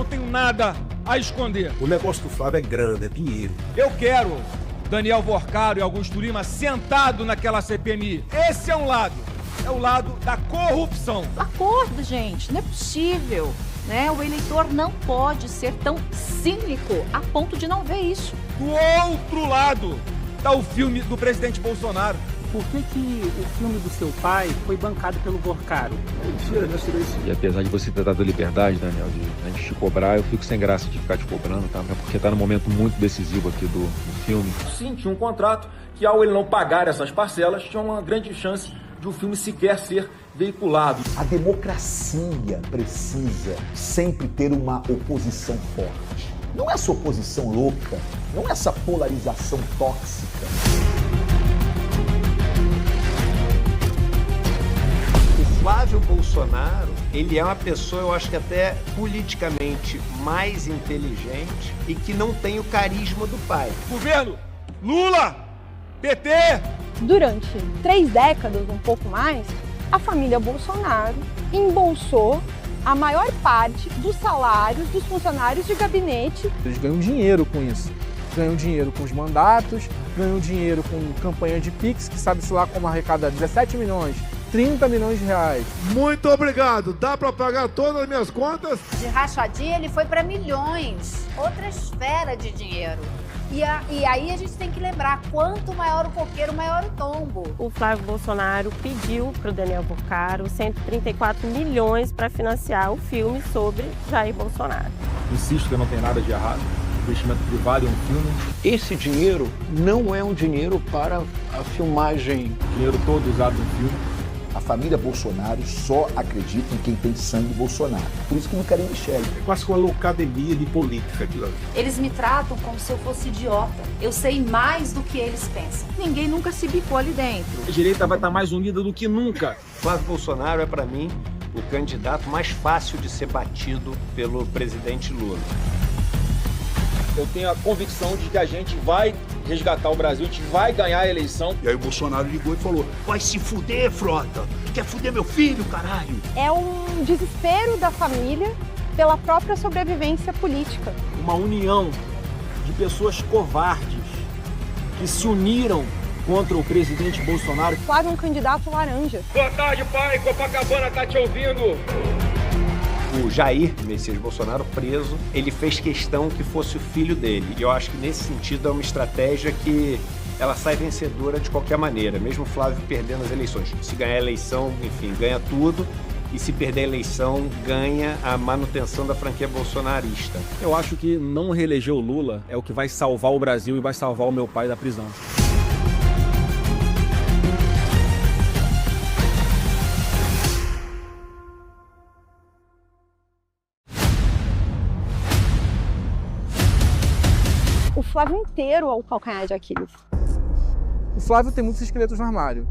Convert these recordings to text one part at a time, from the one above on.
tenho nada a esconder. O negócio do Flávio é grande, é dinheiro. Eu quero Daniel Vorcaro e Augusto Lima sentado naquela CPMI. Esse é um lado. É o lado da corrupção. Acorda, gente. Não é possível. Né? O eleitor não pode ser tão cínico a ponto de não ver isso. Do outro lado está o filme do presidente Bolsonaro. Por que o filme do seu pai foi bancado pelo Vorcaro? E apesar de você ter dado liberdade, Daniel, de antes de te cobrar, eu fico sem graça de ficar te cobrando, tá? Porque tá num momento muito decisivo aqui do filme. Sim, tinha um contrato que, ao ele não pagar essas parcelas, tinha uma grande chance de o filme sequer ser veiculado. A democracia precisa sempre ter uma oposição forte. Não é essa oposição louca, não é essa polarização tóxica. Flávio Bolsonaro, ele é uma pessoa, eu acho que até politicamente mais inteligente e que não tem o carisma do pai. Governo Lula, PT. Durante 3 décadas, um pouco mais, a família Bolsonaro embolsou a maior parte dos salários dos funcionários de gabinete. Eles ganham dinheiro com isso. Ganham dinheiro com os mandatos, ganham dinheiro com campanha de Pix, que sabe-se lá como arrecada 17 milhões. 30 milhões de reais. Muito obrigado. Dá para pagar todas as minhas contas? De rachadinha, ele foi para milhões. Outra esfera de dinheiro. E aí a gente tem que lembrar, quanto maior o coqueiro, maior o tombo. O Flávio Bolsonaro pediu para o Daniel Vorcaro 134 milhões para financiar o filme sobre Jair Bolsonaro. Insisto que não tem nada de errado. Investimento privado em um filme. Esse dinheiro não é um dinheiro para a filmagem. Dinheiro todo usado no filme. A família Bolsonaro só acredita em quem tem sangue Bolsonaro. Por isso que não querem Michele. É quase uma loucademia de política aquilo ali. Eles me tratam como se eu fosse idiota. Eu sei mais do que eles pensam. Ninguém nunca se bicou ali dentro. A direita vai estar mais unida do que nunca. Flávio Bolsonaro é, para mim, o candidato mais fácil de ser batido pelo presidente Lula. Eu tenho a convicção de que a gente vai resgatar o Brasil, a gente vai ganhar a eleição. E aí o Bolsonaro ligou e falou: vai se fuder, Frota! Quer fuder meu filho, caralho? É um desespero da família pela própria sobrevivência política. Uma união de pessoas covardes que se uniram contra o presidente Bolsonaro. Flávio é um candidato laranja. Boa tarde, pai. Copacabana tá te ouvindo. O Jair Messias Bolsonaro preso, ele fez questão que fosse o filho dele. E eu acho que nesse sentido é uma estratégia que ela sai vencedora de qualquer maneira, mesmo o Flávio perdendo as eleições. Se ganhar a eleição, enfim, ganha tudo. E se perder a eleição, ganha a manutenção da franquia bolsonarista. Eu acho que não reeleger o Lula é o que vai salvar o Brasil e vai salvar o meu pai da prisão. O Flávio inteiro é o calcanhar de Aquiles. O Flávio tem muitos esqueletos no armário.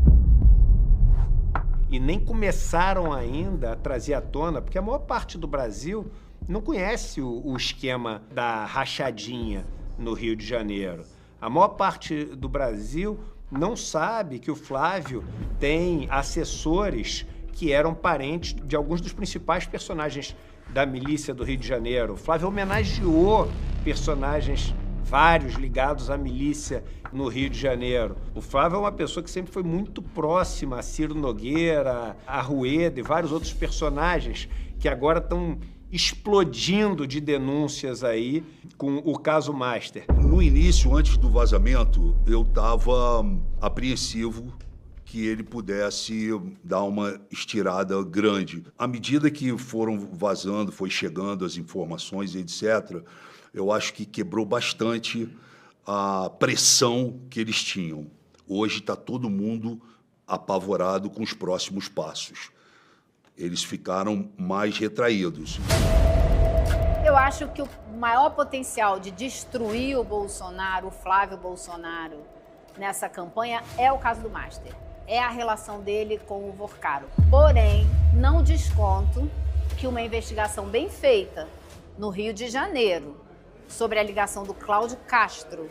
E nem começaram ainda a trazer à tona, porque a maior parte do Brasil não conhece o esquema da rachadinha no Rio de Janeiro. A maior parte do Brasil não sabe que o Flávio tem assessores que eram parentes de alguns dos principais personagens da milícia do Rio de Janeiro. O Flávio homenageou personagens vários ligados à milícia no Rio de Janeiro. O Flávio é uma pessoa que sempre foi muito próxima a Ciro Nogueira, a Rueda e vários outros personagens que agora estão explodindo de denúncias aí com o caso Master. No início, antes do vazamento, eu estava apreensivo que ele pudesse dar uma estirada grande. À medida que foram vazando, foi chegando as informações, etc., eu acho que quebrou bastante a pressão que eles tinham. Hoje está todo mundo apavorado com os próximos passos. Eles ficaram mais retraídos. Eu acho que o maior potencial de destruir o Bolsonaro, o Flávio Bolsonaro, nessa campanha é o caso do Master. É a relação dele com o Vorcaro. Porém, não desconto que uma investigação bem feita no Rio de Janeiro sobre a ligação do Cláudio Castro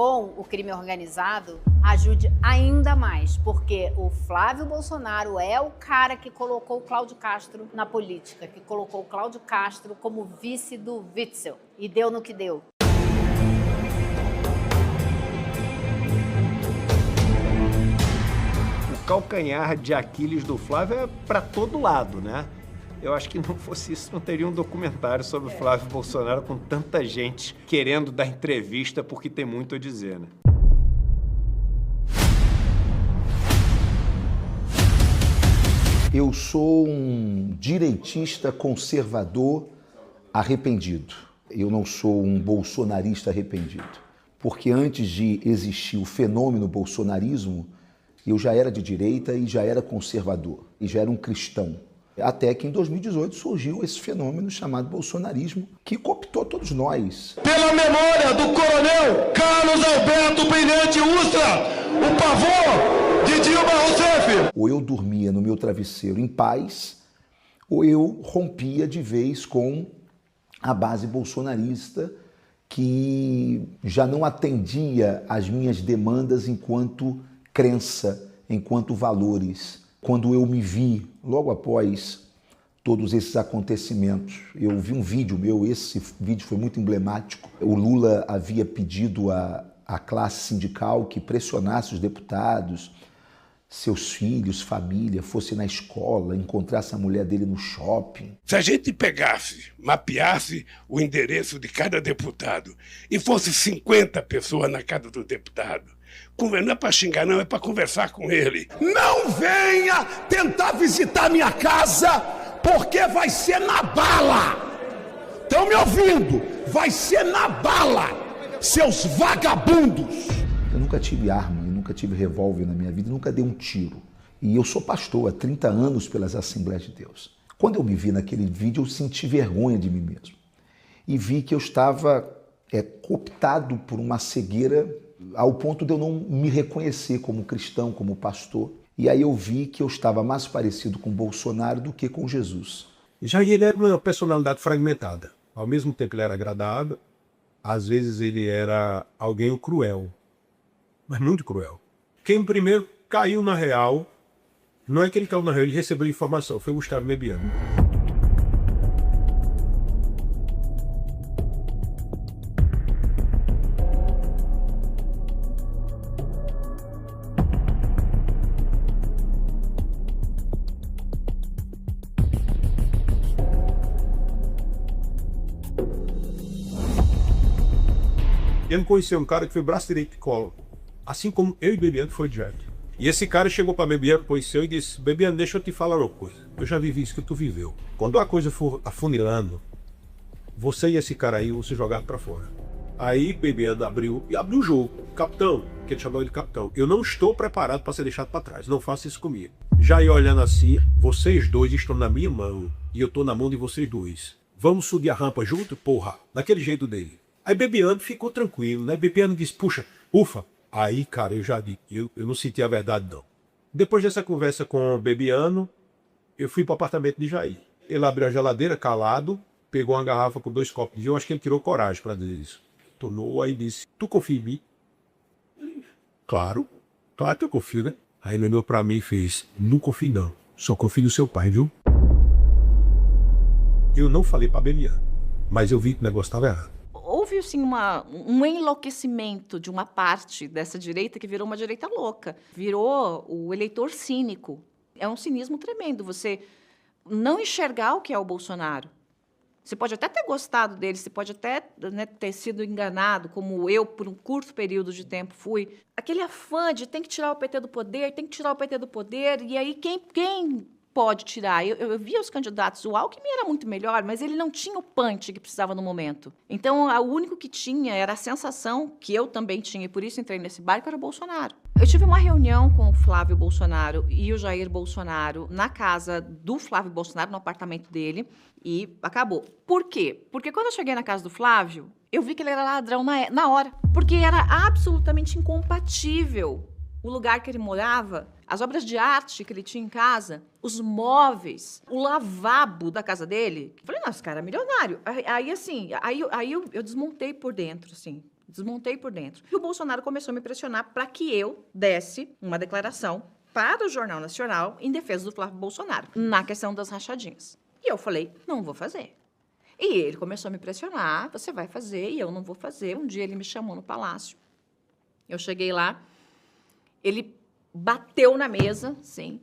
com o crime organizado ajude ainda mais, porque o Flávio Bolsonaro é o cara que colocou o Cláudio Castro na política, que colocou o Cláudio Castro como vice do Witzel, e deu no que deu. O calcanhar de Aquiles do Flávio é para todo lado, né? Eu acho que não fosse isso, não teria um documentário sobre o Flávio Bolsonaro com tanta gente querendo dar entrevista porque tem muito a dizer, né? Eu sou um direitista conservador arrependido. Eu não sou um bolsonarista arrependido. Porque antes de existir o fenômeno bolsonarismo, eu já era de direita e já era conservador, e já era um cristão. Até que em 2018 surgiu esse fenômeno chamado bolsonarismo, que cooptou todos nós. Pela memória do coronel Carlos Alberto Brilhante Ustra, o pavor de Dilma Rousseff. Ou eu dormia no meu travesseiro em paz, ou eu rompia de vez com a base bolsonarista, que já não atendia às minhas demandas enquanto crença, enquanto valores. Quando eu me vi, logo após todos esses acontecimentos, eu vi um vídeo meu, esse vídeo foi muito emblemático. O Lula havia pedido à classe sindical que pressionasse os deputados, seus filhos, família, fosse na escola, encontrasse a mulher dele no shopping. Se a gente pegasse, mapeasse o endereço de cada deputado e fosse 50 pessoas na casa do deputado, não é para xingar, não, é para conversar com ele. Não venha tentar visitar minha casa, porque vai ser na bala. Estão me ouvindo? Vai ser na bala, seus vagabundos. Eu nunca tive arma, eu nunca tive revólver na minha vida, nunca dei um tiro. E eu sou pastor há 30 anos pelas Assembleias de Deus. Quando eu me vi naquele vídeo, eu senti vergonha de mim mesmo. E vi que eu estava cooptado por uma cegueira ao ponto de eu não me reconhecer como cristão, como pastor. E aí eu vi que eu estava mais parecido com Bolsonaro do que com Jesus. Jair era uma personalidade fragmentada. Ao mesmo tempo ele era agradável, às vezes ele era alguém cruel, mas muito cruel. Quem primeiro caiu na real, não é que ele caiu na real, ele recebeu informação, foi o Gustavo Bebiano. Ele conheceu um cara que foi braço direito de Collor, assim como eu e Bebiano foi direto. E esse cara chegou para Bebiano, conheceu e disse: Bebiano, deixa eu te falar uma coisa. Eu já vivi isso que tu viveu. Quando a coisa for afunilando, você e esse cara aí vão se jogar para fora. Aí Bebiano abriu o jogo. Capitão, que ele chamou ele de capitão. Eu não estou preparado para ser deixado para trás. Não faça isso comigo. Já ia olhando assim, vocês dois estão na minha mão e eu estou na mão de vocês dois. Vamos subir a rampa junto? Porra, daquele jeito dele. Aí Bebiano ficou tranquilo, né? Bebiano disse, puxa, ufa. Aí, cara, eu já disse, eu não senti a verdade, não. Depois dessa conversa com o Bebiano, eu fui para o apartamento de Jair. Ele abriu a geladeira, calado, pegou uma garrafa com 2 copos de vinho, acho que ele tirou coragem para dizer isso. Tornou, aí disse, tu confia em mim? Claro que eu confio, né? Aí ele olhou para mim e fez, não confio não, só confio no seu pai, viu? Eu não falei para Bebiano, mas eu vi que o negócio estava errado. Houve assim, um enlouquecimento de uma parte dessa direita que virou uma direita louca. Virou o eleitor cínico. É um cinismo tremendo você não enxergar o que é o Bolsonaro. Você pode até ter gostado dele, você pode até, né, ter sido enganado, como eu, por um curto período de tempo, fui. Aquele afã de tem que tirar o PT do poder, tem que tirar o PT do poder, e aí quem pode tirar? Eu via os candidatos, o Alckmin era muito melhor, mas ele não tinha o punch que precisava no momento. Então, o único que tinha era a sensação, que eu também tinha, e por isso entrei nesse barco, era o Bolsonaro. Eu tive uma reunião com o Flávio Bolsonaro e o Jair Bolsonaro na casa do Flávio Bolsonaro, no apartamento dele, e acabou. Por quê? Porque quando eu cheguei na casa do Flávio, eu vi que ele era ladrão na hora. Porque era absolutamente incompatível o lugar que ele morava, as obras de arte que ele tinha em casa, os móveis, o lavabo da casa dele. Eu falei, nossa, esse cara é milionário. Aí eu desmontei por dentro, assim. Desmontei por dentro. E o Bolsonaro começou a me pressionar para que eu desse uma declaração para o Jornal Nacional em defesa do Flávio Bolsonaro, na questão das rachadinhas. E eu falei, não vou fazer. E ele começou a me pressionar, você vai fazer e eu não vou fazer. Um dia ele me chamou no palácio. Eu cheguei lá, ele bateu na mesa, sim,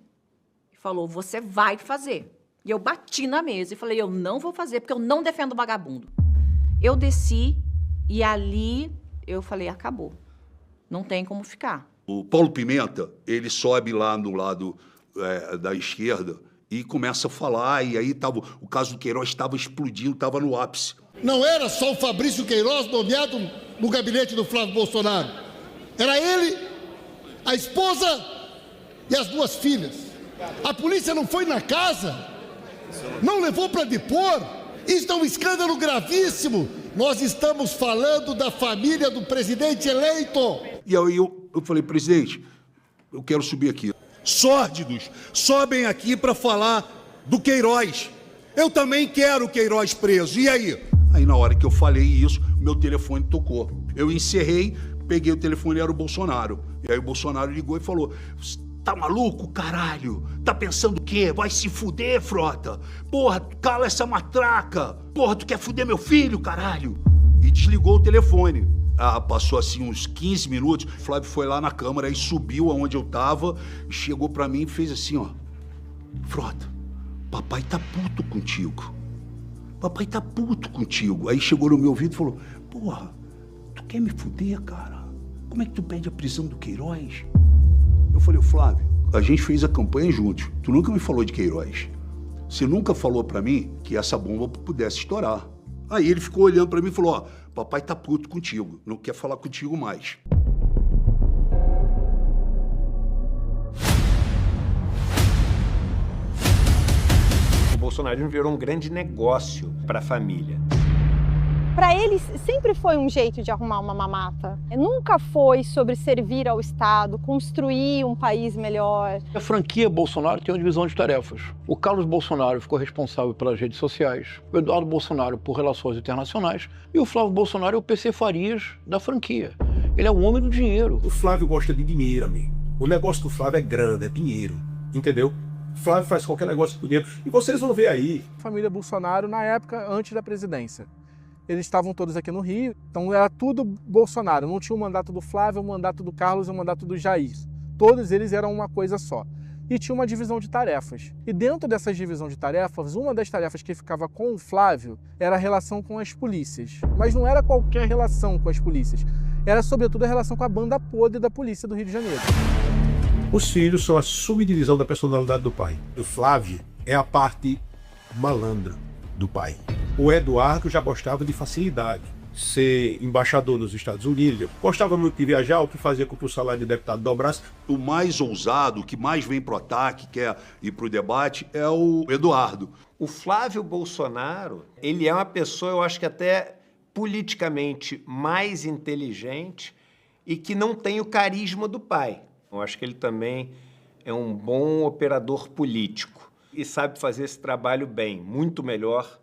e falou, você vai fazer. E eu bati na mesa e falei, eu não vou fazer, porque eu não defendo vagabundo. Eu desci e ali eu falei, acabou. Não tem como ficar. O Paulo Pimenta, ele sobe lá no lado da esquerda e começa a falar, e aí tava, o caso do Queiroz estava explodindo, estava no ápice. Não era só o Fabrício Queiroz nomeado no gabinete do Flávio Bolsonaro. Era ele, a esposa e as 2 filhas. A polícia não foi na casa, não levou para depor. Isso é um escândalo gravíssimo. Nós estamos falando da família do presidente eleito. E aí eu falei, presidente, eu quero subir aqui. Sórdidos sobem aqui para falar do Queiroz. Eu também quero o Queiroz preso. E aí? Aí na hora que eu falei isso, meu telefone tocou. Eu encerrei, peguei o telefone, era o Bolsonaro. E aí o Bolsonaro ligou e falou, tá maluco, caralho? Tá pensando o quê? Vai se fuder, Frota? Porra, cala essa matraca. Porra, tu quer fuder meu filho, caralho? E desligou o telefone. Passou assim uns 15 minutos, o Flávio foi lá na Câmara e subiu aonde eu tava, chegou pra mim e fez assim, ó. Frota, papai tá puto contigo. Papai tá puto contigo. Aí chegou no meu ouvido e falou, porra, tu quer me fuder, cara? Como é que tu pede a prisão do Queiroz? Eu falei, Flávio, a gente fez a campanha juntos. Tu nunca me falou de Queiroz. Você nunca falou pra mim que essa bomba pudesse estourar. Aí ele ficou olhando pra mim e falou, ó, papai tá puto contigo, não quer falar contigo mais. O bolsonarismo virou um grande negócio para a família. Para eles, sempre foi um jeito de arrumar uma mamata. Nunca foi sobre servir ao Estado, construir um país melhor. A franquia Bolsonaro tem uma divisão de tarefas. O Carlos Bolsonaro ficou responsável pelas redes sociais, o Eduardo Bolsonaro por relações internacionais e o Flávio Bolsonaro é o PC Farias da franquia. Ele é o homem do dinheiro. O Flávio gosta de dinheiro, amigo. O negócio do Flávio é grande, é dinheiro. Entendeu? O Flávio faz qualquer negócio com dinheiro. E vocês vão ver aí. A família Bolsonaro, na época, antes da presidência. Eles estavam todos aqui no Rio, então era tudo Bolsonaro. Não tinha o mandato do Flávio, o mandato do Carlos e o mandato do Jair. Todos eles eram uma coisa só. E tinha uma divisão de tarefas. E dentro dessa divisão de tarefas, uma das tarefas que ficava com o Flávio era a relação com as polícias. Mas não era qualquer relação com as polícias. Era, sobretudo, a relação com a banda podre da polícia do Rio de Janeiro. Os filhos são a subdivisão da personalidade do pai. O Flávio é a parte malandra do pai. O Eduardo já gostava de facilidade. Ser embaixador nos Estados Unidos, gostava muito de viajar, o que fazia com que o salário de deputado dobrasse. O mais ousado, o que mais vem pro ataque, quer ir pro debate, é o Eduardo. O Flávio Bolsonaro, ele é uma pessoa, eu acho que até politicamente mais inteligente e que não tem o carisma do pai. Eu acho que ele também é um bom operador político e sabe fazer esse trabalho bem, muito melhor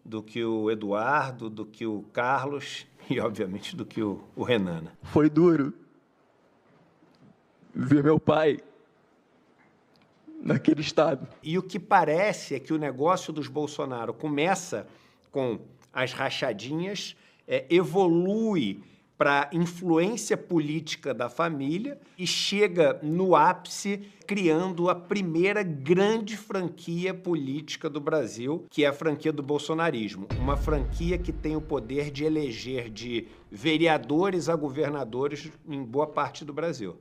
do que o Eduardo, do que o Carlos e, obviamente, do que o Renan. Foi duro ver meu pai naquele estado. E o que parece é que o negócio dos Bolsonaro começa com as rachadinhas, evolui para influência política da família e chega no ápice criando a primeira grande franquia política do Brasil, que é a franquia do bolsonarismo. Uma franquia que tem o poder de eleger de vereadores a governadores em boa parte do Brasil.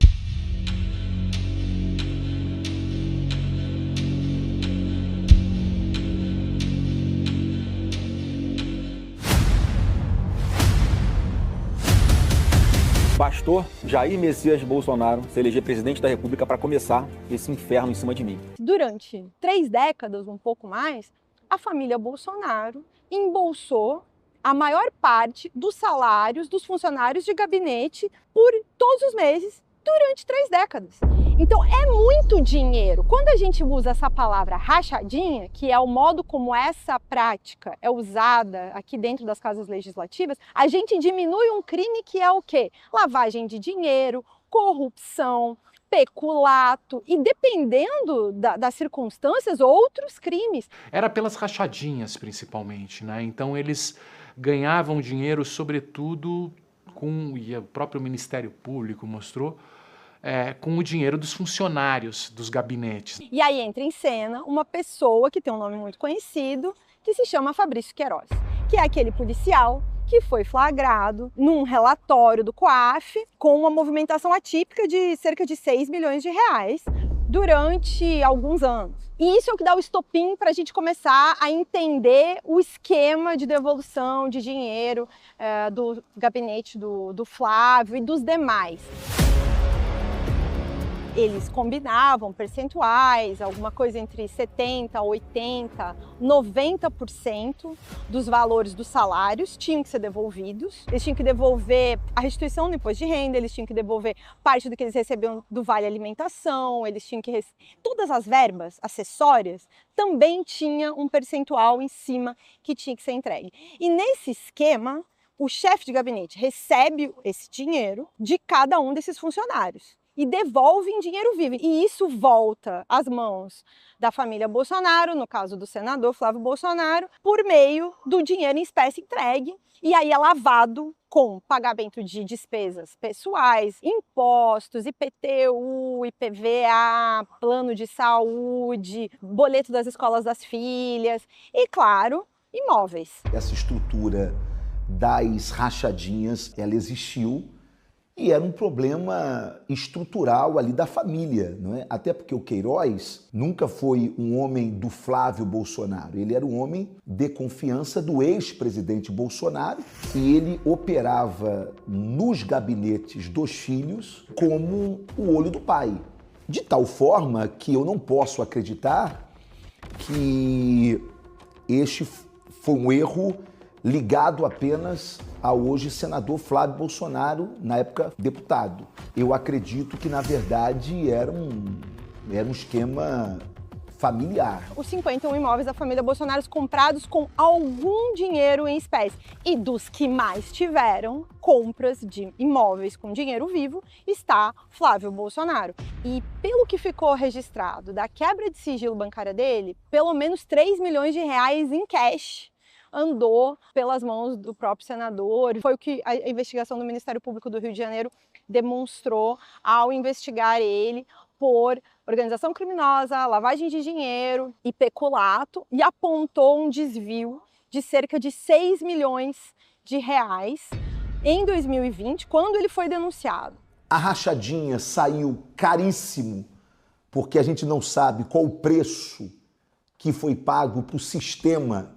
Bastou Jair Messias Bolsonaro se eleger presidente da República para começar esse inferno em cima de mim. Durante 3 décadas, um pouco mais, a família Bolsonaro embolsou a maior parte dos salários dos funcionários de gabinete por todos os meses durante 3 décadas. Então é muito dinheiro. Quando a gente usa essa palavra rachadinha, que é o modo como essa prática é usada aqui dentro das casas legislativas, a gente diminui um crime que é o quê? Lavagem de dinheiro, corrupção, peculato e, dependendo das circunstâncias, outros crimes. Era pelas rachadinhas, principalmente, né? Então eles ganhavam dinheiro, sobretudo, e o próprio Ministério Público mostrou, com o dinheiro dos funcionários dos gabinetes. E aí entra em cena uma pessoa que tem um nome muito conhecido, que se chama Fabrício Queiroz, que é aquele policial que foi flagrado num relatório do COAF com uma movimentação atípica de cerca de 6 milhões de reais durante alguns anos. E isso é o que dá o estopim para a gente começar a entender o esquema de devolução de dinheiro do gabinete do Flávio e dos demais. Eles combinavam percentuais, alguma coisa entre 70%, 80%, 90% dos valores dos salários tinham que ser devolvidos. Eles tinham que devolver a restituição do imposto de renda, eles tinham que devolver parte do que eles recebiam do Vale Alimentação, eles tinham que todas as verbas acessórias também tinha um percentual em cima que tinha que ser entregue. E nesse esquema, o chefe de gabinete recebe esse dinheiro de cada um desses funcionários e devolve em dinheiro vivo. E isso volta às mãos da família Bolsonaro, no caso do senador Flávio Bolsonaro, por meio do dinheiro em espécie entregue. E aí é lavado com pagamento de despesas pessoais, impostos, IPTU, IPVA, plano de saúde, boleto das escolas das filhas e, claro, imóveis. Essa estrutura das rachadinhas, ela existiu. E era um problema estrutural ali da família, não é? Até porque o Queiroz nunca foi um homem do Flávio Bolsonaro, ele era um homem de confiança do ex-presidente Bolsonaro e ele operava nos gabinetes dos filhos como o olho do pai. De tal forma que eu não posso acreditar que este foi um erro ligado apenas ao hoje senador Flávio Bolsonaro, na época deputado. Eu acredito que, na verdade, era um esquema familiar. Os 51 imóveis da família Bolsonaro comprados com algum dinheiro em espécie. E dos que mais tiveram compras de imóveis com dinheiro vivo, está Flávio Bolsonaro. E pelo que ficou registrado da quebra de sigilo bancária dele, pelo menos 3 milhões de reais em cash andou pelas mãos do próprio senador. Foi o que a investigação do Ministério Público do Rio de Janeiro demonstrou ao investigar ele por organização criminosa, lavagem de dinheiro e peculato, e apontou um desvio de cerca de 6 milhões de reais em 2020, quando ele foi denunciado. A rachadinha saiu caríssimo, porque a gente não sabe qual o preço que foi pago para o sistema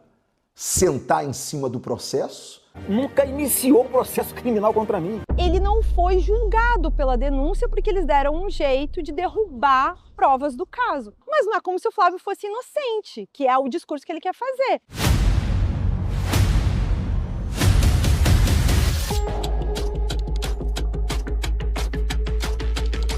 sentar em cima do processo. Nunca iniciou um processo criminal contra mim. Ele não foi julgado pela denúncia porque eles deram um jeito de derrubar provas do caso. Mas não é como se o Flávio fosse inocente, que é o discurso que ele quer fazer.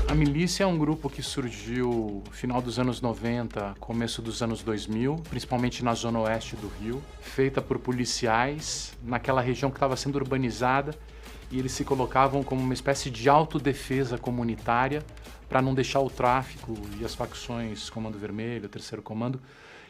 A milícia é um grupo que surgiu no final dos anos 90, começo dos anos 2000, principalmente na zona oeste do Rio, feita por policiais naquela região que estava sendo urbanizada, e eles se colocavam como uma espécie de autodefesa comunitária para não deixar o tráfico e as facções Comando Vermelho, Terceiro Comando,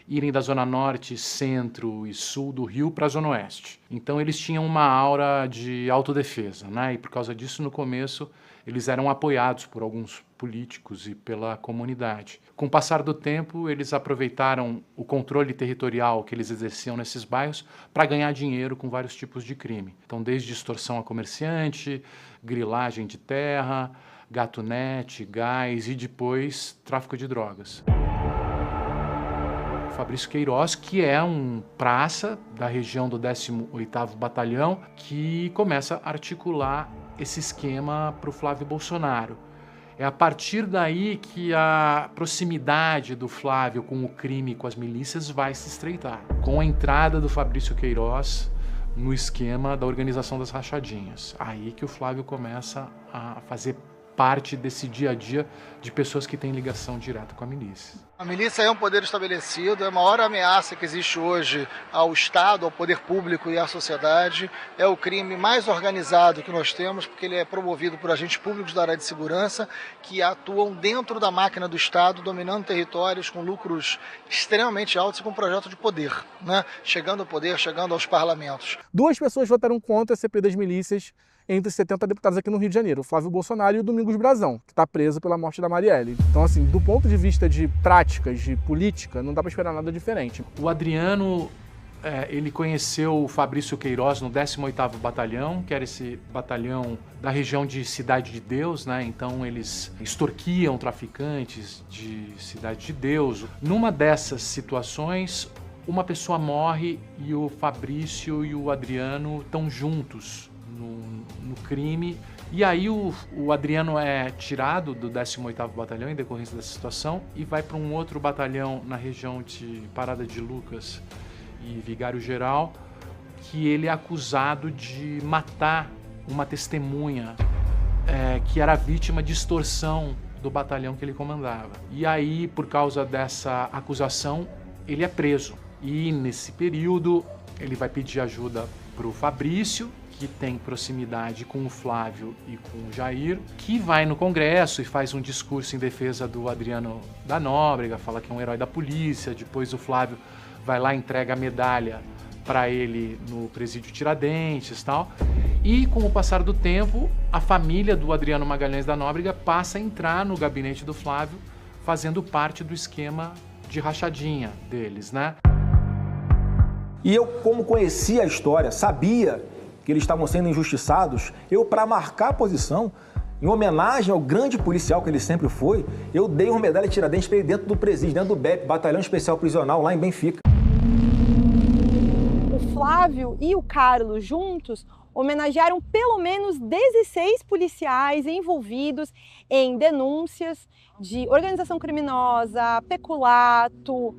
irem da zona norte, centro e sul do Rio para a zona oeste. Então eles tinham uma aura de autodefesa, né? E por causa disso, no começo, eles eram apoiados por alguns políticos e pela comunidade. Com o passar do tempo, eles aproveitaram o controle territorial que eles exerciam nesses bairros para ganhar dinheiro com vários tipos de crime. Então, desde extorsão a comerciante, grilagem de terra, gatunete, gás e depois tráfico de drogas. Fabrício Queiroz, que é um praça da região do 18º Batalhão, que começa a articular esse esquema para o Flávio Bolsonaro. É a partir daí que a proximidade do Flávio com o crime e com as milícias vai se estreitar, com a entrada do Fabrício Queiroz no esquema da organização das rachadinhas. Aí que o Flávio começa a fazer parte desse dia a dia de pessoas que têm ligação direta com a milícia. A milícia é um poder estabelecido, é a maior ameaça que existe hoje ao Estado, ao poder público e à sociedade. É o crime mais organizado que nós temos, porque ele é promovido por agentes públicos da área de segurança que atuam dentro da máquina do Estado, dominando territórios com lucros extremamente altos e com projeto de poder, né? Chegando ao poder, chegando aos parlamentos. 2 pessoas votaram contra a CPI das milícias entre os 70 deputados aqui no Rio de Janeiro, o Flávio Bolsonaro e o Domingos Brazão, que está preso pela morte da Marielle. Então, assim, do ponto de vista de práticas, de política, não dá para esperar nada diferente. O Adriano, ele conheceu o Fabrício Queiroz no 18º Batalhão, que era esse batalhão da região de Cidade de Deus, né? Então eles extorquiam traficantes de Cidade de Deus. Numa dessas situações, uma pessoa morre e o Fabrício e o Adriano estão juntos no crime. E aí o Adriano é tirado do 18º Batalhão em decorrência dessa situação e vai para um outro batalhão na região de Parada de Lucas e Vigário Geral, que ele é acusado de matar uma testemunha que era vítima de extorsão do batalhão que ele comandava. E aí, por causa dessa acusação, ele é preso. E nesse período, ele vai pedir ajuda para o Fabrício, que tem proximidade com o Flávio e com o Jair, que vai no Congresso e faz um discurso em defesa do Adriano da Nóbrega, fala que é um herói da polícia. Depois o Flávio vai lá e entrega a medalha para ele no presídio Tiradentes e tal. E com o passar do tempo, a família do Adriano Magalhães da Nóbrega passa a entrar no gabinete do Flávio, fazendo parte do esquema de rachadinha deles, né? E eu, como conhecia a história, sabia que eles estavam sendo injustiçados, eu, para marcar a posição, em homenagem ao grande policial que ele sempre foi, eu dei uma medalha Tiradentes para ele dentro do presídio, dentro do BEP, Batalhão Especial Prisional, lá em Benfica. O Flávio e o Carlos juntos homenagearam pelo menos 16 policiais envolvidos em denúncias de organização criminosa, peculato,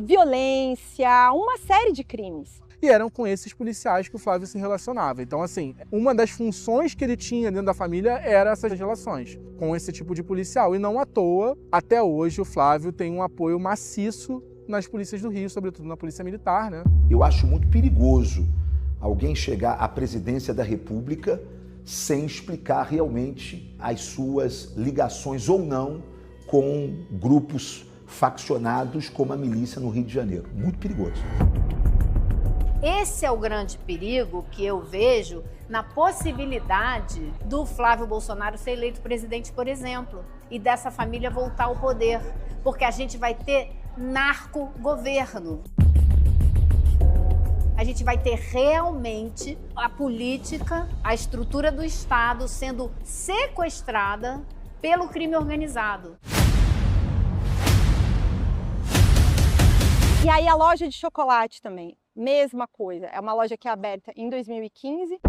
violência, uma série de crimes. E eram com esses policiais que o Flávio se relacionava. Então, assim, uma das funções que ele tinha dentro da família era essas relações com esse tipo de policial. E não à toa, até hoje, o Flávio tem um apoio maciço nas polícias do Rio, sobretudo na Polícia Militar, né? Eu acho muito perigoso alguém chegar à presidência da República sem explicar realmente as suas ligações ou não com grupos faccionados como a milícia no Rio de Janeiro. Muito perigoso. Esse é o grande perigo que eu vejo na possibilidade do Flávio Bolsonaro ser eleito presidente, por exemplo, e dessa família voltar ao poder, porque a gente vai ter narco-governo. A gente vai ter realmente a política, a estrutura do Estado sendo sequestrada pelo crime organizado. E aí a loja de chocolate também, mesma coisa. É uma loja que é aberta em 2015.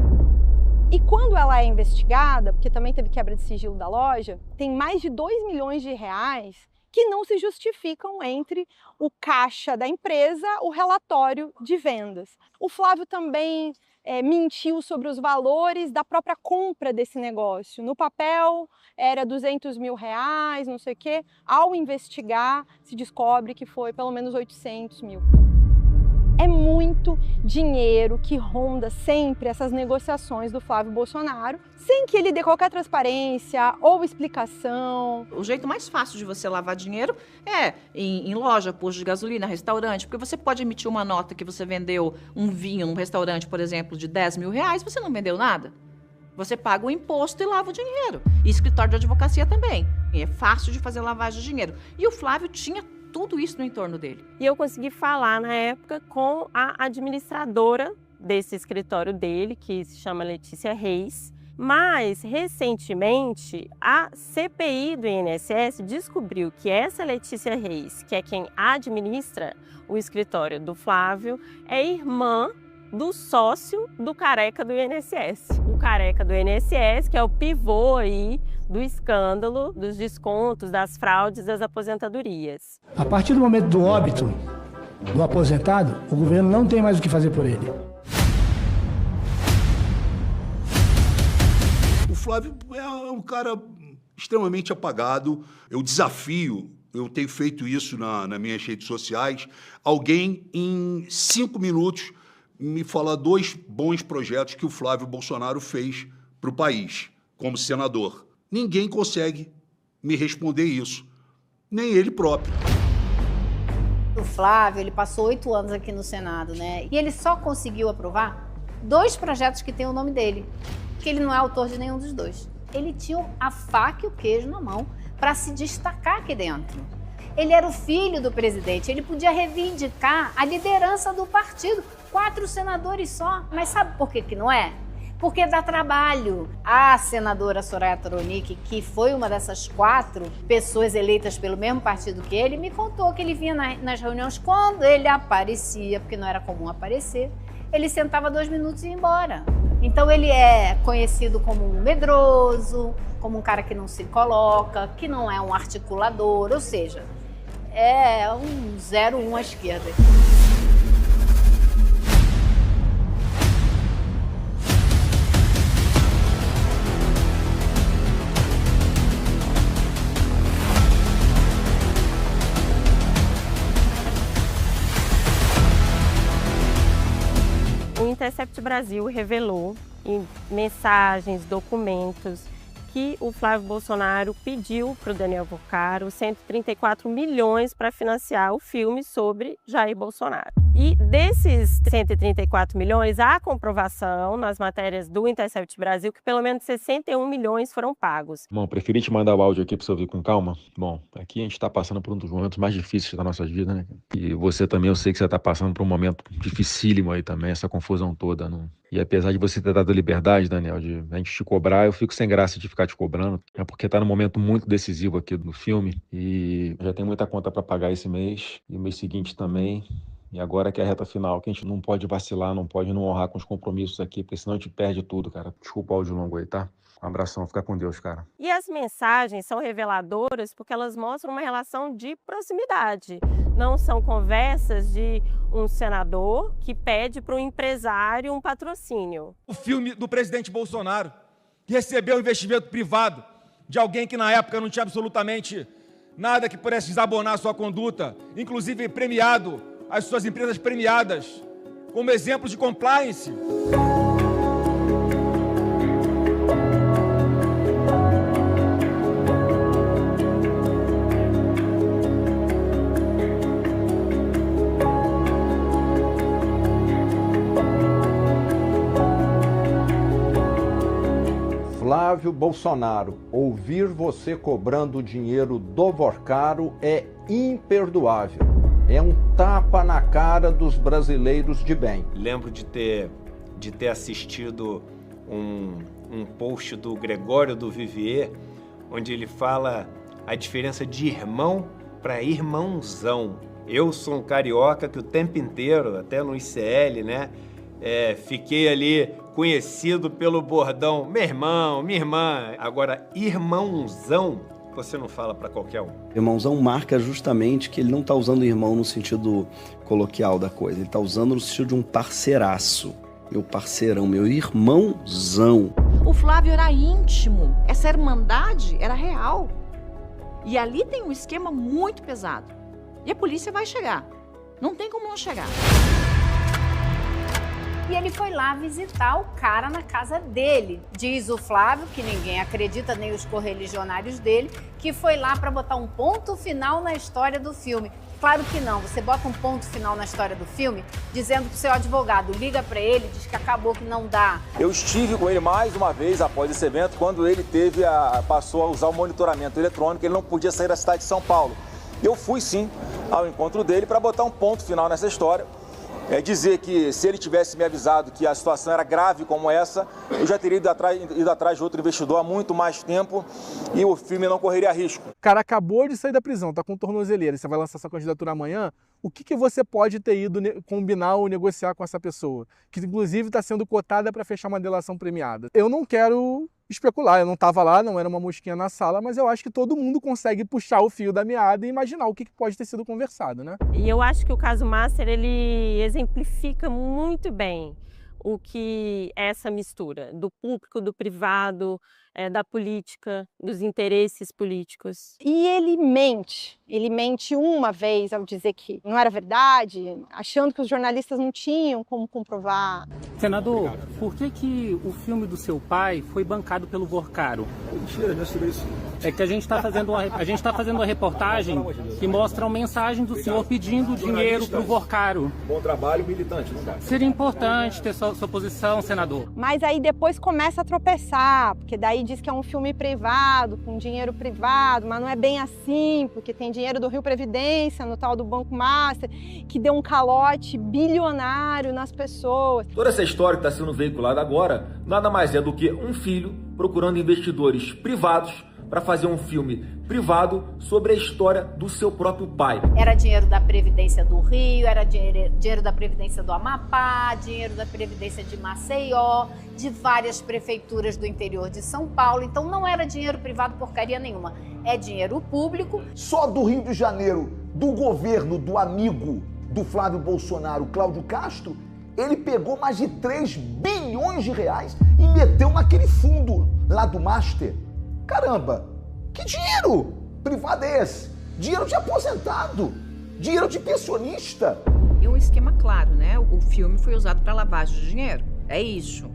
E quando ela é investigada, porque também teve quebra de sigilo da loja, tem mais de 2 milhões de reais que não se justificam entre o caixa da empresa, o relatório de vendas. O Flávio também mentiu sobre os valores da própria compra desse negócio. No papel era 200 mil reais, não sei o quê. Ao investigar, se descobre que foi pelo menos 800 mil. É muito dinheiro que ronda sempre essas negociações do Flávio Bolsonaro, sem que ele dê qualquer transparência ou explicação. O jeito mais fácil de você lavar dinheiro é em loja, posto de gasolina, restaurante, porque você pode emitir uma nota que você vendeu um vinho num restaurante, por exemplo, de 10 mil reais, você não vendeu nada. Você paga o imposto e lava o dinheiro. E escritório de advocacia também. E é fácil de fazer lavagem de dinheiro. E o Flávio tinha tudo isso no entorno dele. E eu consegui falar na época com a administradora desse escritório dele, que se chama Letícia Reis. Mas, recentemente, a CPI do INSS descobriu que essa Letícia Reis, que é quem administra o escritório do Flávio, é irmã do sócio do careca do INSS. O careca do INSS, que é o pivô aí do escândalo, dos descontos, das fraudes, das aposentadorias. A partir do momento do óbito do aposentado, o governo não tem mais o que fazer por ele. O Flávio é um cara extremamente apagado. Eu desafio, eu tenho feito isso nas minhas redes sociais, alguém em 5 minutos me falar 2 bons projetos que o Flávio Bolsonaro fez para o país, como senador. Ninguém consegue me responder isso, nem ele próprio. O Flávio, ele passou 8 anos aqui no Senado, né? E ele só conseguiu aprovar 2 projetos que têm o nome dele, que ele não é autor de nenhum dos 2. Ele tinha a faca e o queijo na mão para se destacar aqui dentro. Ele era o filho do presidente, ele podia reivindicar a liderança do partido. 4 senadores só. Mas sabe por que não é? Porque dá trabalho. A senadora Soraya Tronic, que foi uma dessas 4 pessoas eleitas pelo mesmo partido que ele, me contou que ele vinha nas reuniões, quando ele aparecia, porque não era comum aparecer, ele sentava 2 minutos e ia embora. Então ele é conhecido como um medroso, como um cara que não se coloca, que não é um articulador, ou seja, é um 0-1 à esquerda. O Intercept Brasil revelou em mensagens, documentos, que o Flávio Bolsonaro pediu para o Daniel Vocaro 134 milhões para financiar o filme sobre Jair Bolsonaro. E desses 134 milhões, há comprovação nas matérias do Intercept Brasil que pelo menos 61 milhões foram pagos. Bom, preferi te mandar o áudio aqui para você ouvir com calma. Bom, aqui a gente está passando por um dos momentos mais difíceis da nossa vida, né? E você também, eu sei que você está passando por um momento dificílimo aí também, essa confusão toda, né? E apesar de você ter dado liberdade, Daniel, de a gente te cobrar, eu fico sem graça de ficar te cobrando. É porque tá num momento muito decisivo aqui do filme e já tem muita conta para pagar esse mês e o mês seguinte também. E agora que é a reta final, que a gente não pode vacilar, não pode não honrar com os compromissos aqui, porque senão a gente perde tudo, cara. Desculpa o áudio longo aí, tá? Um abração, fica com Deus, cara. E as mensagens são reveladoras porque elas mostram uma relação de proximidade. Não são conversas de um senador que pede para um empresário um patrocínio. O filme do presidente Bolsonaro, que recebeu investimento privado de alguém que na época não tinha absolutamente nada que pudesse desabonar sua conduta, inclusive premiado, as suas empresas premiadas, como exemplo de compliance. Flávio Bolsonaro, ouvir você cobrando dinheiro do Vocaro é imperdoável. É um tapa na cara dos brasileiros de bem. Lembro de ter assistido um post do Gregório do Vivier, onde ele fala a diferença de irmão para irmãozão. Eu sou um carioca que o tempo inteiro, até no ICL, né, fiquei ali conhecido pelo bordão meu irmão, minha irmã. Agora, irmãozão, você não fala para qualquer um. Irmãozão marca justamente que ele não está usando irmão no sentido coloquial da coisa. Ele está usando no sentido de um parceiraço. Meu parceirão, meu irmãozão. O Flávio era íntimo. Essa irmandade era real. E ali tem um esquema muito pesado. E a polícia vai chegar. Não tem como não chegar. E ele foi lá visitar o cara na casa dele. Diz o Flávio, que ninguém acredita, nem os correligionários dele, que foi lá para botar um ponto final na história do filme. Claro que não, você bota um ponto final na história do filme dizendo que o seu advogado liga para ele, diz que acabou, que não dá. Eu estive com ele mais uma vez após esse evento, quando ele passou a usar o monitoramento eletrônico, ele não podia sair da cidade de São Paulo. Eu fui sim ao encontro dele para botar um ponto final nessa história. Dizer que se ele tivesse me avisado que a situação era grave como essa, eu já teria ido atrás de outro investidor há muito mais tempo e o filme não correria risco. O cara acabou de sair da prisão, tá com tornozeleira, você vai lançar sua candidatura amanhã, o que você pode ter ido combinar ou negociar com essa pessoa? Que inclusive está sendo cotada para fechar uma delação premiada. Eu não quero especular, eu não estava lá, não era uma mosquinha na sala, mas eu acho que todo mundo consegue puxar o fio da meada e imaginar o que pode ter sido conversado, né? E eu acho que o caso Master, ele exemplifica muito bem o que é essa mistura do público, do privado, da política, dos interesses políticos. E ele mente uma vez ao dizer que não era verdade, achando que os jornalistas não tinham como comprovar. Senador, por que o filme do seu pai foi bancado pelo Vorcaro? Mentira, não é isso. É que a gente está fazendo uma reportagem que mostra uma mensagem do senhor pedindo dinheiro para o Vorcaro. Bom trabalho, militante, não dá. Seria importante ter sua posição, senador. Mas aí depois começa a tropeçar, porque daí diz que é um filme privado, com dinheiro privado, mas não é bem assim, porque tem dinheiro do Rio Previdência, no tal do Banco Master, que deu um calote bilionário nas pessoas. Toda essa história que está sendo veiculada agora nada mais é do que um filho procurando investidores privados para fazer um filme privado sobre a história do seu próprio pai. Era dinheiro da Previdência do Rio, era dinheiro da Previdência do Amapá, dinheiro da Previdência de Maceió, de várias prefeituras do interior de São Paulo. Então não era dinheiro privado porcaria nenhuma, é dinheiro público. Só do Rio de Janeiro, do governo do amigo do Flávio Bolsonaro, Cláudio Castro, ele pegou mais de 3 bilhões de reais e meteu naquele fundo lá do Master. Caramba, que dinheiro privado é esse? Dinheiro de aposentado, dinheiro de pensionista. E um esquema claro, né? O filme foi usado para lavagem de dinheiro. É isso.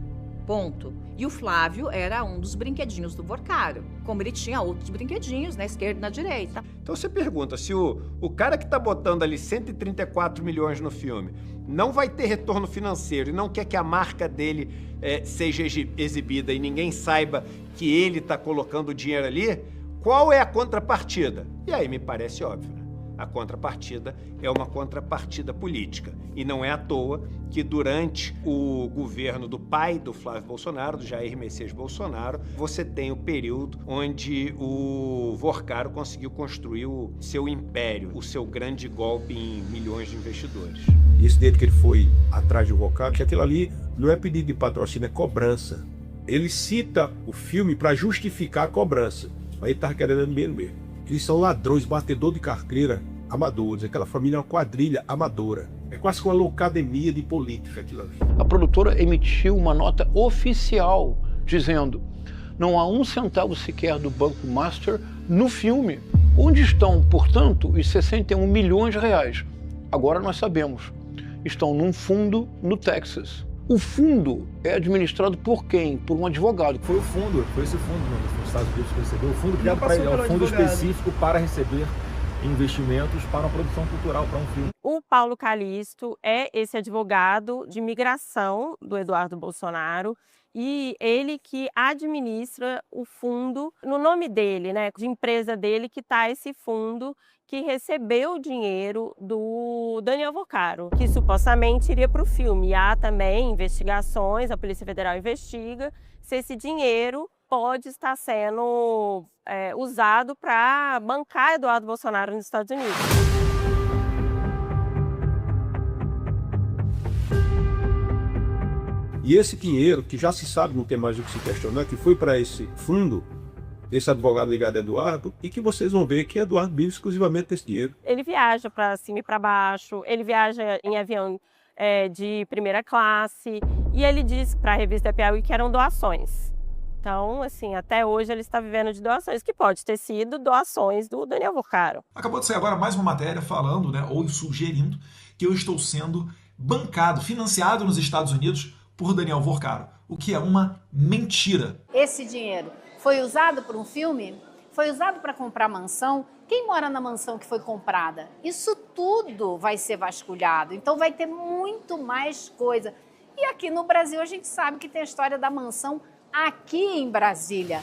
Ponto. E o Flávio era um dos brinquedinhos do Vorcaro, como ele tinha outros brinquedinhos na esquerda e na direita. Então você pergunta, se o cara que está botando ali 134 milhões no filme não vai ter retorno financeiro e não quer que a marca dele seja exibida e ninguém saiba que ele está colocando o dinheiro ali, qual é a contrapartida? E aí me parece óbvio, né? A contrapartida é uma contrapartida política. E não é à toa que durante o governo do pai do Flávio Bolsonaro, do Jair Messias Bolsonaro, você tem o período onde o Vorcaro conseguiu construir o seu império, o seu grande golpe em milhões de investidores. E esse dele que ele foi atrás do Vorcaro, que aquilo ali não é pedido de patrocínio, é cobrança. Ele cita o filme para justificar a cobrança. Mas ele estava querendo dinheiro mesmo. Eles são ladrões, batedor de carteira amadores. Aquela família é uma quadrilha amadora. É quase que uma loucademia de política aquilo ali. A produtora emitiu uma nota oficial dizendo: não há um centavo sequer do Banco Master no filme. Onde estão, portanto, os 61 milhões de reais? Agora nós sabemos. Estão num fundo no Texas. O fundo é administrado por quem? Por um advogado. Foi esse fundo nos Estados Unidos que recebeu. O fundo criado para ele, é um fundo específico para receber investimentos para uma produção cultural, para um filme. O Paulo Calixto é esse advogado de imigração do Eduardo Bolsonaro e ele que administra o fundo, no nome dele, né, de empresa dele, que está esse fundo que recebeu o dinheiro do Daniel Vorcaro, que supostamente iria para o filme. E há também investigações, a Polícia Federal investiga se esse dinheiro pode estar sendo usado para bancar Eduardo Bolsonaro nos Estados Unidos. E esse dinheiro, que já se sabe, não tem mais o que se questionar, que foi para esse fundo, esse advogado ligado a Eduardo, e que vocês vão ver que Eduardo vive exclusivamente desse dinheiro. Ele viaja para cima e para baixo, ele viaja em avião de primeira classe, e ele diz para a revista Piauí que eram doações. Então, assim, até hoje ele está vivendo de doações, que pode ter sido doações do Daniel Vorcaro. Acabou de sair agora mais uma matéria falando, né, ou sugerindo que eu estou sendo bancado, financiado nos Estados Unidos por Daniel Vorcaro, o que é uma mentira. Esse dinheiro foi usado para um filme? Foi usado para comprar mansão? Quem mora na mansão que foi comprada? Isso tudo vai ser vasculhado, então vai ter muito mais coisa. E aqui no Brasil a gente sabe que tem a história da mansão aqui em Brasília.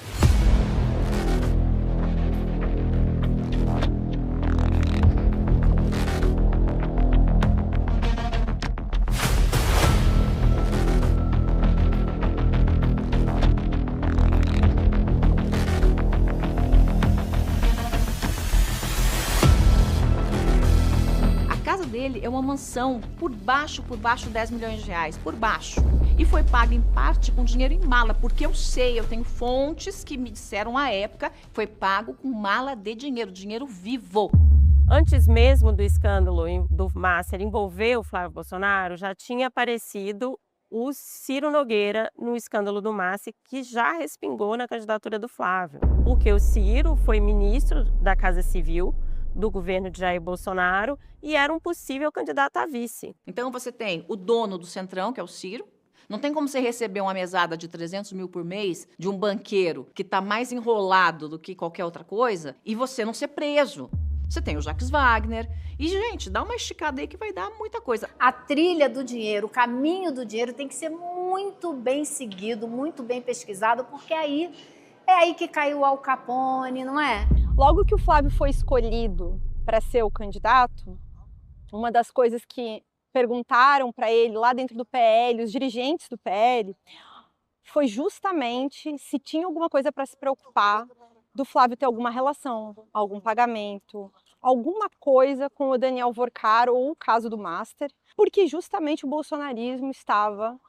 Dele é uma mansão por baixo 10 milhões de reais, por baixo. E foi pago em parte com dinheiro em mala, porque eu sei, eu tenho fontes que me disseram à época, foi pago com mala de dinheiro, dinheiro vivo. Antes mesmo do escândalo do Master envolver o Flávio Bolsonaro, já tinha aparecido o Ciro Nogueira no escândalo do Massi, que já respingou na candidatura do Flávio. Porque o Ciro foi ministro da Casa Civil do governo de Jair Bolsonaro e era um possível candidato a vice. Então você tem o dono do Centrão, que é o Ciro. Não tem como você receber uma mesada de 300 mil por mês de um banqueiro que está mais enrolado do que qualquer outra coisa e você não ser preso. Você tem o Jacques Wagner. E, gente, dá uma esticada aí que vai dar muita coisa. A trilha do dinheiro, o caminho do dinheiro tem que ser muito bem seguido, muito bem pesquisado, porque é aí que caiu o Al Capone, não é? Logo que o Flávio foi escolhido para ser o candidato, uma das coisas que perguntaram para ele lá dentro do PL, os dirigentes do PL, foi justamente se tinha alguma coisa para se preocupar do Flávio ter alguma relação, algum pagamento, alguma coisa com o Daniel Vorcaro ou o caso do Master, porque justamente o bolsonarismo estava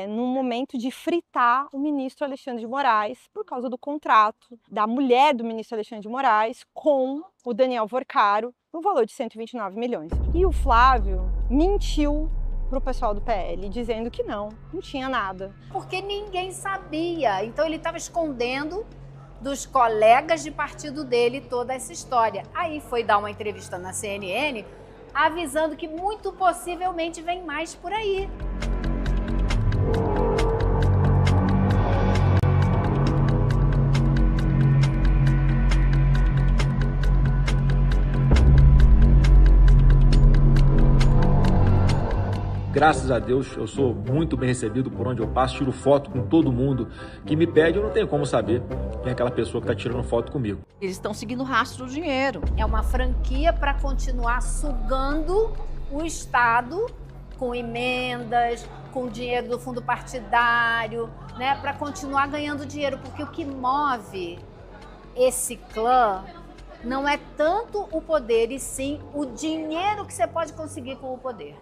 num momento de fritar o ministro Alexandre de Moraes por causa do contrato da mulher do ministro Alexandre de Moraes com o Daniel Vorcaro no valor de 129 milhões. E o Flávio mentiu para o pessoal do PL, dizendo que não tinha nada. Porque ninguém sabia, então ele estava escondendo dos colegas de partido dele toda essa história. Aí foi dar uma entrevista na CNN avisando que muito possivelmente vem mais por aí. Graças a Deus, eu sou muito bem recebido por onde eu passo, tiro foto com todo mundo que me pede, eu não tenho como saber quem é aquela pessoa que está tirando foto comigo. Eles estão seguindo o rastro do dinheiro. É uma franquia para continuar sugando o Estado com emendas, com dinheiro do fundo partidário, né, para continuar ganhando dinheiro, porque o que move esse clã não é tanto o poder, e sim o dinheiro que você pode conseguir com o poder.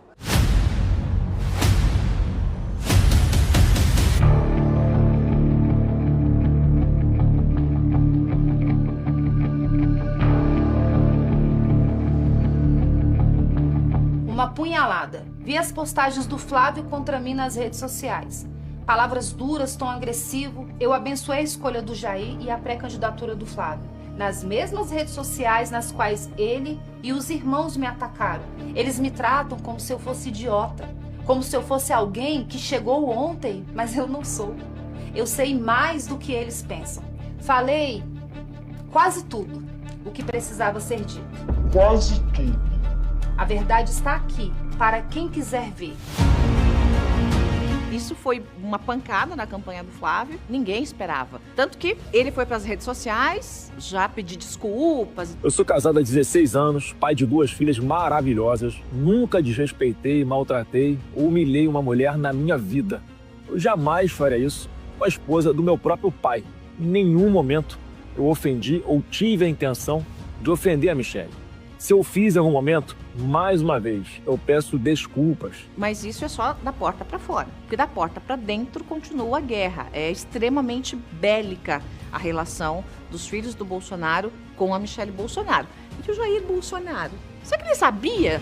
Uma punhalada. Vi as postagens do Flávio contra mim nas redes sociais. Palavras duras, tom agressivo. Eu abençoei a escolha do Jair e a pré-candidatura do Flávio. Nas mesmas redes sociais nas quais ele e os irmãos me atacaram. Eles me tratam como se eu fosse idiota. Como se eu fosse alguém que chegou ontem, mas eu não sou. Eu sei mais do que eles pensam. Falei quase tudo o que precisava ser dito. Quase tudo. A verdade está aqui, para quem quiser ver. Isso foi uma pancada na campanha do Flávio, ninguém esperava. Tanto que ele foi para as redes sociais, já pedir desculpas. Eu sou casado há 16 anos, pai de 2 filhas maravilhosas, nunca desrespeitei, maltratei ou humilhei uma mulher na minha vida. Eu jamais faria isso com a esposa do meu próprio pai. Em nenhum momento eu ofendi ou tive a intenção de ofender a Michelle. Se eu fiz em algum momento, mais uma vez, eu peço desculpas. Mas isso é só da porta para fora. Porque da porta para dentro continua a guerra. É extremamente bélica a relação dos filhos do Bolsonaro com a Michelle Bolsonaro. E o Jair Bolsonaro, será que ele sabia?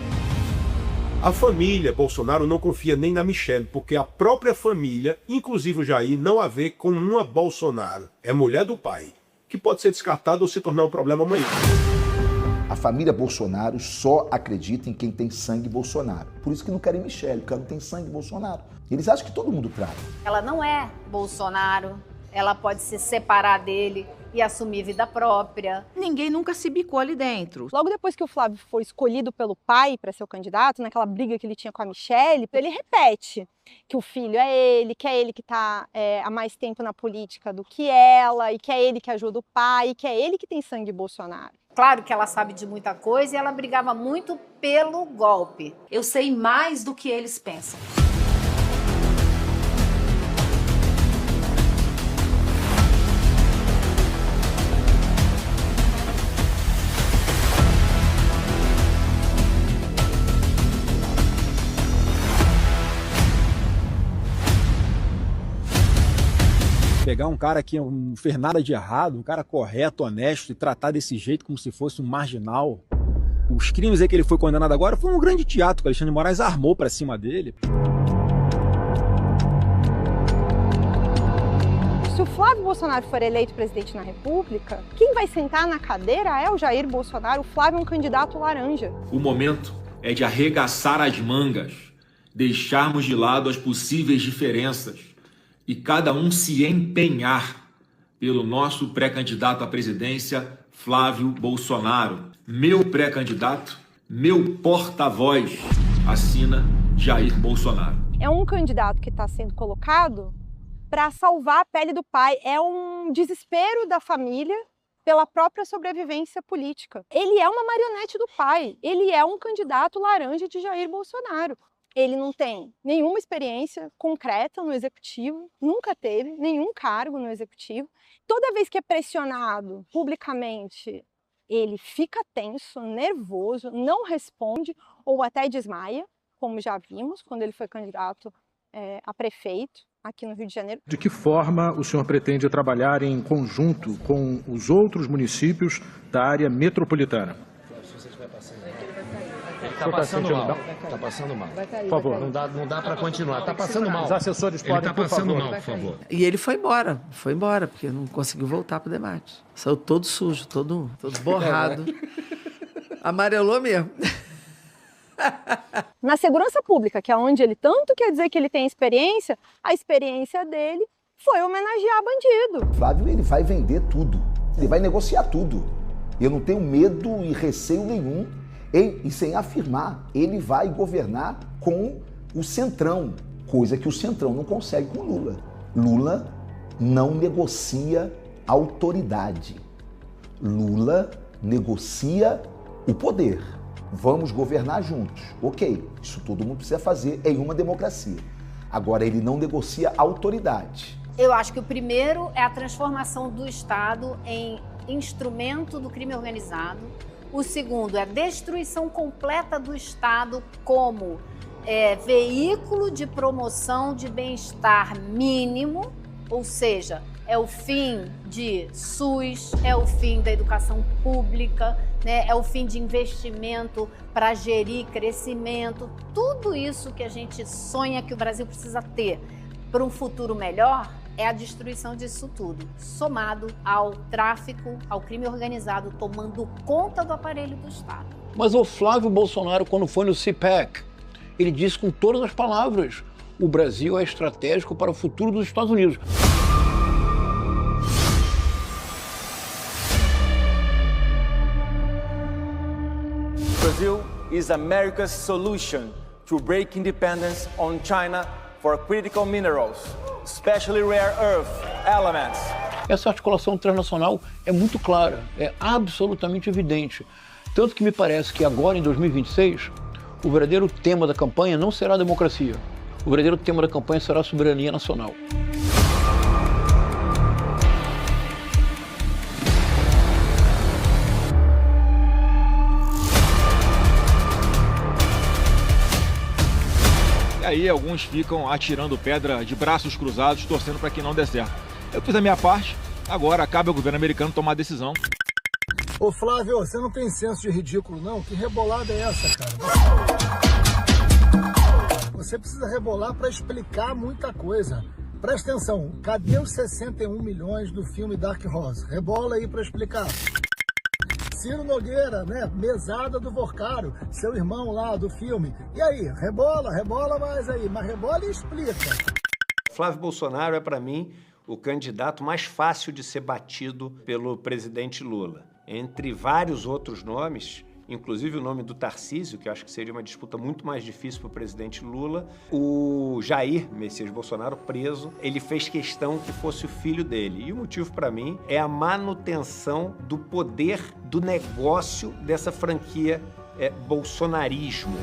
A família Bolsonaro não confia nem na Michelle, porque a própria família, inclusive o Jair, não a vê como uma Bolsonaro. É mulher do pai, que pode ser descartada ou se tornar um problema amanhã. A família Bolsonaro só acredita em quem tem sangue Bolsonaro. Por isso que não querem Michelle, porque ela não tem sangue Bolsonaro. Eles acham que todo mundo trai. Ela não é Bolsonaro, ela pode se separar dele e assumir vida própria. Ninguém nunca se bicou ali dentro. Logo depois que o Flávio foi escolhido pelo pai para ser o candidato, naquela briga que ele tinha com a Michelle, ele repete que o filho é ele que está há mais tempo na política do que ela, e que é ele que ajuda o pai, e que é ele que tem sangue Bolsonaro. Claro que ela sabe de muita coisa e ela brigava muito pelo golpe. Eu sei mais do que eles pensam. Pegar um cara que não fez nada de errado, um cara correto, honesto, e tratar desse jeito como se fosse um marginal. Os crimes aí que ele foi condenado agora foi um grande teatro que o Alexandre de Moraes armou para cima dele. Se o Flávio Bolsonaro for eleito presidente na República, quem vai sentar na cadeira é o Jair Bolsonaro. O Flávio é um candidato laranja. O momento é de arregaçar as mangas, deixarmos de lado as possíveis diferenças e cada um se empenhar pelo nosso pré-candidato à presidência, Flávio Bolsonaro. Meu pré-candidato, meu porta-voz, assina Jair Bolsonaro. É um candidato que está sendo colocado para salvar a pele do pai. É um desespero da família pela própria sobrevivência política. Ele é uma marionete do pai. Ele é um candidato laranja de Jair Bolsonaro. Ele não tem nenhuma experiência concreta no executivo, nunca teve nenhum cargo no executivo. Toda vez que é pressionado publicamente, ele fica tenso, nervoso, não responde ou até desmaia, como já vimos quando ele foi candidato a prefeito aqui no Rio de Janeiro. De que forma o senhor pretende trabalhar em conjunto com os outros municípios da área metropolitana? Tá passando mal. Tá passando mal. Por favor, não dá para continuar. Tá passando mal. Os assessores podem, ele tá passando mal, por favor. E ele foi embora, porque não conseguiu voltar pro debate. Saiu todo sujo, todo borrado. Amarelou mesmo. Na segurança pública, que é onde ele tanto quer dizer que ele tem experiência, a experiência dele foi homenagear bandido. Flávio, ele vai vender tudo. Ele vai negociar tudo. Eu não tenho medo e receio nenhum. E sem afirmar, ele vai governar com o Centrão, coisa que o Centrão não consegue com Lula. Lula não negocia autoridade. Lula negocia o poder. Vamos governar juntos. Ok, isso todo mundo precisa fazer em uma democracia. Agora, ele não negocia autoridade. Eu acho que o primeiro é a transformação do Estado em instrumento do crime organizado. O segundo é a destruição completa do Estado como veículo de promoção de bem-estar mínimo, ou seja, é o fim de SUS, é o fim da educação pública, né? É o fim de investimento para gerir crescimento. Tudo isso que a gente sonha que o Brasil precisa ter para um futuro melhor é a destruição disso tudo, somado ao tráfico, ao crime organizado, tomando conta do aparelho do Estado. Mas o Flávio Bolsonaro, quando foi no CPAC, ele disse com todas as palavras: o Brasil é estratégico para o futuro dos Estados Unidos. Brazil is America's solution to break independence on China for critical minerals, especially rare earth elements. Essa articulação transnacional é muito clara, é absolutamente evidente. Tanto que me parece que agora, em 2026, o verdadeiro tema da campanha não será a democracia. O verdadeiro tema da campanha será a soberania nacional. Aí alguns ficam atirando pedra de braços cruzados, torcendo para que não dê certo. Eu fiz a minha parte, agora cabe ao governo americano tomar a decisão. Ô Flávio, você não tem senso de ridículo não? Que rebolada é essa, cara? Você precisa rebolar para explicar muita coisa. Presta atenção, cadê os 61 milhões do filme Dark Horse? Rebola aí para explicar. Ciro Nogueira, né? Mesada do Vorcaro, seu irmão lá do filme. E aí, rebola mais aí, mas rebola e explica. Flávio Bolsonaro é, para mim, o candidato mais fácil de ser batido pelo presidente Lula. Entre vários outros nomes, inclusive o nome do Tarcísio, que eu acho que seria uma disputa muito mais difícil para o presidente Lula, o Jair Messias Bolsonaro, preso, ele fez questão que fosse o filho dele. E o motivo, para mim, é a manutenção do poder do negócio dessa franquia bolsonarismo.